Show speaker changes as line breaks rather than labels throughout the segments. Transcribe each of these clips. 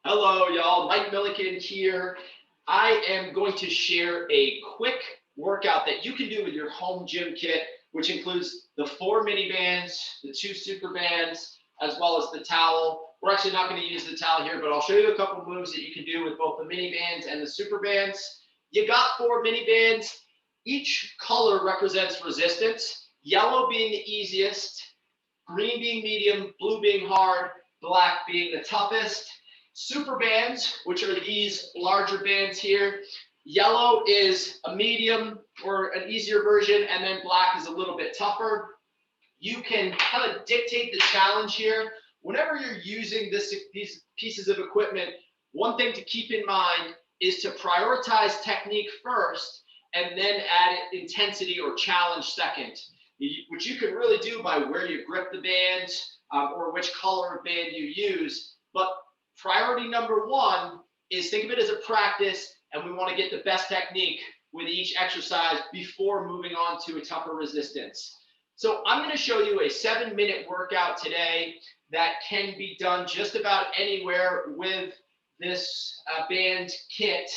Hello, y'all. Mike Milliken here. I am going to share a quick workout that you can do with your home gym kit, which includes the 4 mini bands, the 2 super bands, as well as the towel. We're actually not going to use the towel here, but I'll show you a couple moves that you can do with both the mini bands and the super bands. You got 4 mini bands. Each color represents resistance, yellow being the easiest, green being medium, blue being hard, black being the toughest. Super bands, which are these larger bands here. Yellow is a medium or an easier version, and then black is a little bit tougher. You can kind of dictate the challenge here. Whenever you're using these pieces of equipment, one thing to keep in mind is to prioritize technique first and then add intensity or challenge second, which you can really do by where you grip the band or which color of band you use. But priority number one is think of it as a practice, and we want to get the best technique with each exercise before moving on to a tougher resistance. So I'm going to show you a 7-minute workout today that can be done just about anywhere with this band kit,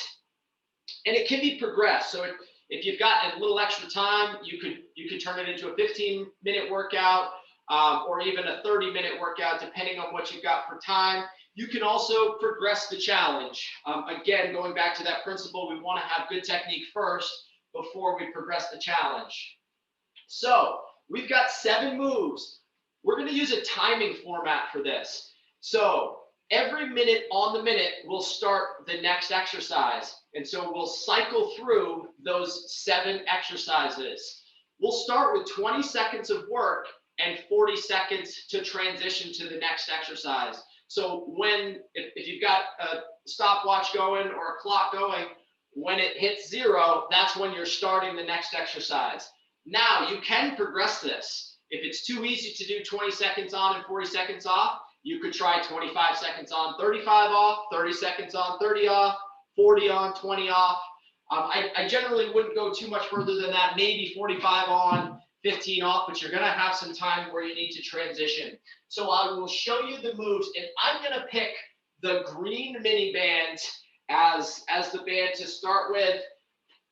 and it can be progressed. So if you've got a little extra time, you could turn it into a 15-minute workout or even a 30-minute workout, depending on what you've got for time. You can also progress the challenge. Again, going back to that principle, we want to have good technique first before we progress the challenge. So we've got 7 moves. We're going to use a timing format for this. So every minute on the minute, we'll start the next exercise. And so we'll cycle through those 7 exercises. We'll start with 20 seconds of work and 40 seconds to transition to the next exercise. So if you've got a stopwatch going or a clock going, when it hits 0, that's when you're starting the next exercise. Now you can progress this. If it's too easy to do 20 seconds on and 40 seconds off, you could try 25 seconds on, 35 off, 30 seconds on, 30 off, 40 on, 20 off. I generally wouldn't go too much further than that, maybe 45 on, 15 off, but you're going to have some time where you need to transition. So I will show you the moves, and I'm going to pick the green mini band as the band to start with.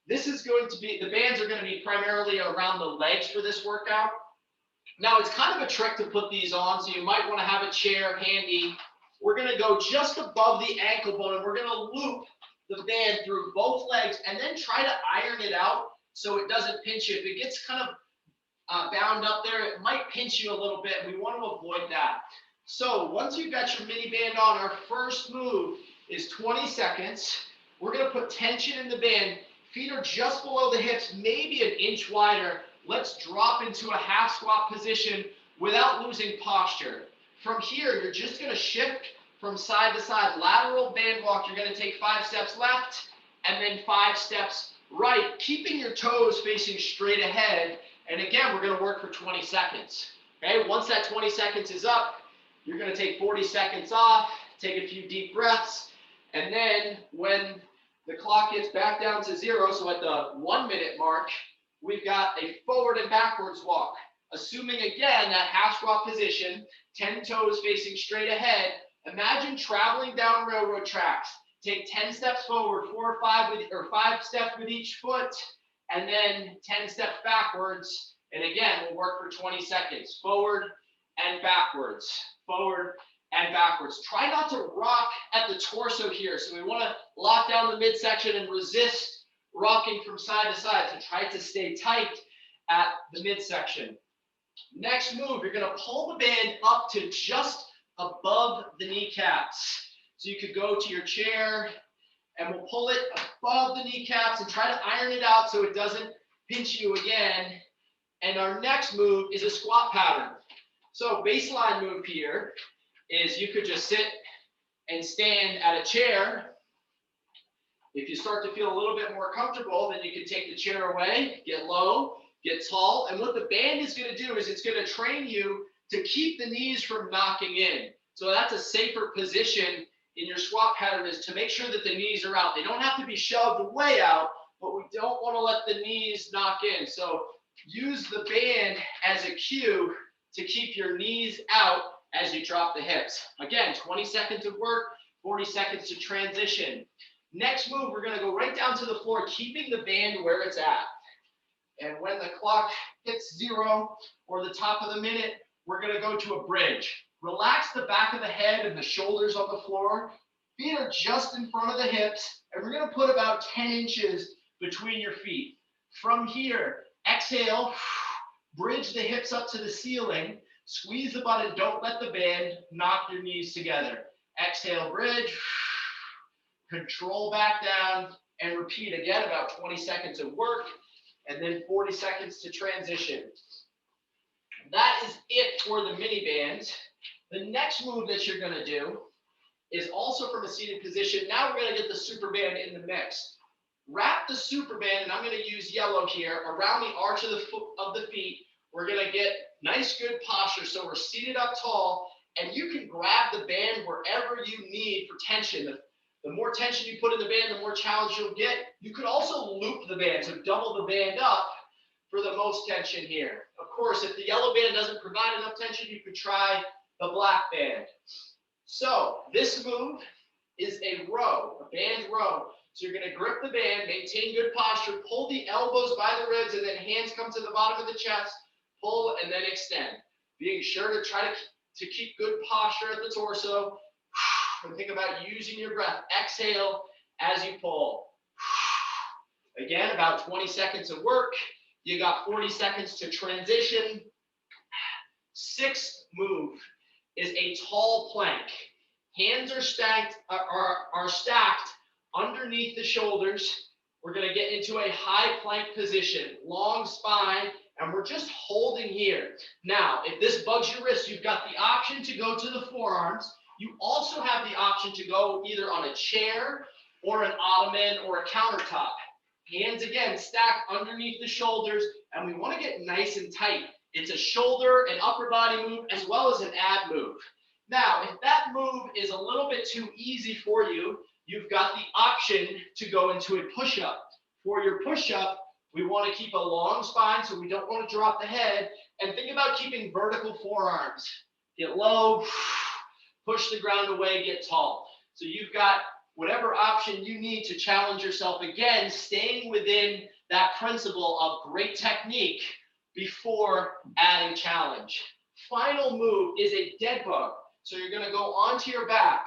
This is going to be, the bands are going to be primarily around the legs for this workout. Now, it's kind of a trick to put these on, so you might want to have a chair handy. We're going to go just above the ankle bone, and we're going to loop the band through both legs and then try to iron it out so it doesn't pinch you. If it gets kind of bound up there, it might pinch you a little bit. We want to avoid that. So once you've got your mini band on, our first move is 20 seconds. We're going to put tension in the band. Feet are just below the hips, maybe an inch wider. Let's drop into a half squat position without losing posture. From here, you're just going to shift from side to side. Lateral band walk, you're going to take 5 steps left and then 5 steps right, keeping your toes facing straight ahead. And again, we're going to work for 20 seconds. Okay, once that 20 seconds is up, you're going to take 40 seconds off, take a few deep breaths, and then when the clock gets back down to 0, so at the 1-minute mark, we've got a forward and backwards walk. Assuming, again, that half squat position, 10 toes facing straight ahead. Imagine traveling down railroad tracks. Take 10 steps forward, 4 or 5 steps with each foot, and then 10 steps backwards. And again, we'll work for 20 seconds. Forward and backwards. Forward and backwards. Try not to rock at the torso here. So we want to lock down the midsection and resist rocking from side to side. So try to stay tight at the midsection. Next move, you're going to pull the band up to just above the kneecaps. So you could go to your chair and we'll pull it above the kneecaps and try to iron it out so it doesn't pinch you again. And our next move is a squat pattern. So baseline move here is you could just sit and stand at a chair. If you start to feel a little bit more comfortable, then you can take the chair away, get low, get tall. And what the band is going to do is it's going to train you to keep the knees from knocking in. So that's a safer position in your squat pattern, is to make sure that the knees are out. They don't have to be shoved way out, but we don't want to let the knees knock in. So use the band as a cue to keep your knees out as you drop the hips. Again, 20 seconds of work, 40 seconds to transition. Next move, we're going to go right down to the floor, keeping the band where it's at. And when the clock hits 0 or the top of the minute, we're going to go to a bridge. Relax the back of the head and the shoulders on the floor. Feet are just in front of the hips, and we're going to put about 10 inches between your feet. From here, exhale, bridge the hips up to the ceiling, squeeze the butt and don't let the band knock your knees together. Exhale, bridge, control back down, and repeat again, about 20 seconds of work, and then 40 seconds to transition. That is it for the mini bands. The next move that you're going to do is also from a seated position. Now we're going to get the Superband in the mix. Wrap the Superband, and I'm going to use yellow here, around the arch of the feet. We're going to get nice, good posture. So we're seated up tall, and you can grab the band wherever you need for tension. The more tension you put in the band, the more challenge you'll get. You could also loop the band, so double the band up for the most tension here. Of course, if the yellow band doesn't provide enough tension, you could try the black band. So this move is a row, a band row. So you're going to grip the band, maintain good posture, pull the elbows by the ribs, and then hands come to the bottom of the chest, pull, and then extend. Being sure to try to keep good posture at the torso. And think about using your breath. Exhale as you pull. Again, about 20 seconds of work. You got 40 seconds to transition. Sixth move is a tall plank. Hands are stacked underneath the shoulders. We're going to get into a high plank position, long spine, and we're just holding here. Now, if this bugs your wrist, you've got the option to go to the forearms. You also have the option to go either on a chair or an ottoman or a countertop. Hands again stacked underneath the shoulders, and we want to get nice and tight. It's a shoulder and upper body move as well as an ab move. Now, if that move is a little bit too easy for you, you've got the option to go into a push-up. For your push-up, we want to keep a long spine so we don't want to drop the head, and think about keeping vertical forearms. Get low, push the ground away, get tall. So you've got whatever option you need to challenge yourself, again, staying within that principle of great technique before adding challenge. Final move is a dead bug. So you're going to go onto your back.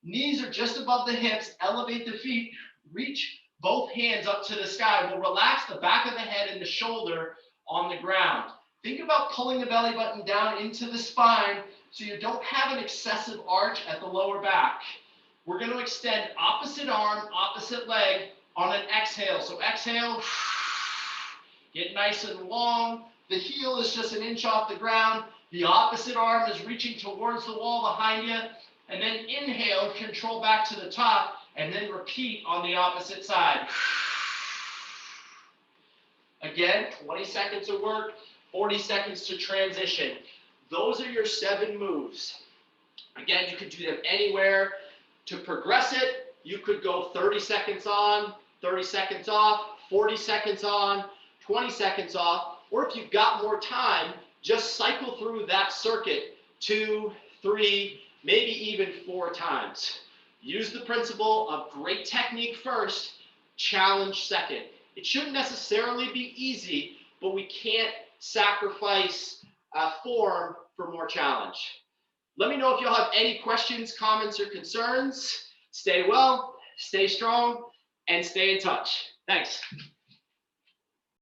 Knees are just above the hips. Elevate the feet. Reach both hands up to the sky. We'll relax the back of the head and the shoulder on the ground. Think about pulling the belly button down into the spine so you don't have an excessive arch at the lower back. We're going to extend opposite arm, opposite leg on an exhale. So exhale, get nice and long. The heel is just an inch off the ground. The opposite arm is reaching towards the wall behind you. And then inhale, control back to the top, and then repeat on the opposite side. Again, 20 seconds of work, 40 seconds to transition. Those are your 7 moves. Again, you could do them anywhere. To progress it, you could go 30 seconds on, 30 seconds off, 40 seconds on, 20 seconds off, or if you've got more time, just cycle through that circuit 2, 3, maybe even 4 times. Use the principle of great technique first, challenge second. It shouldn't necessarily be easy, but we can't sacrifice form for more challenge. Let me know if you'll have any questions, comments, or concerns. Stay well, stay strong, and stay in touch. Thanks.